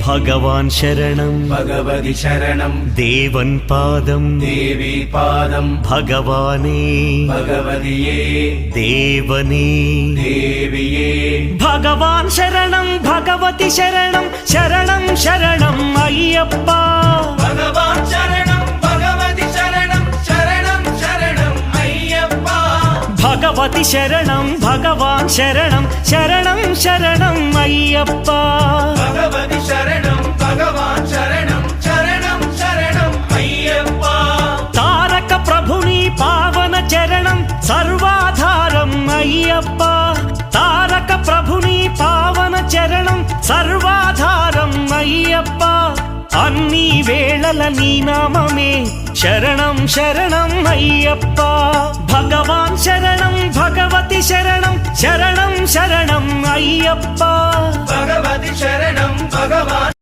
ഭഗവാൻ ശരണം ഭഗവതി ശരണം ദേവൻ പാദം ദേവി പാദം ഭഗവാനേ ഭഗവതിയേ ദേവനേ ദേവിയേ ഭഗവാൻ ശരണം ഭഗവതി ശരണം ശരണം ശരണം അയ്യപ്പ ഭഗവാൻ ശരണം ഭഗവതി ശരണം ശരണം ശരണം അയ്യപ്പ ഭഗവതി ശരണം ഭഗവാൻ ശരണം ശരണം ശരണം അയ്യപ്പ ഭഗവതി ശരണം ഭഗവാൻ ശരണം ശരണം ശരണം അയ്യപ്പ താരക ప్రభుని పావన చరణం సర్వాధారం అయ్యప్ప తారక ప్రభుని పావన చరణం సర్వాధారం అయ్యప్ప అన్ని వేళల నీ నామమే శరణం శరణం అయ్యప్ప భగవాన్ శరణం భగవతి శరణం శరణం శరణం అయ్యప్ప భగవతి శరణం భగవాన్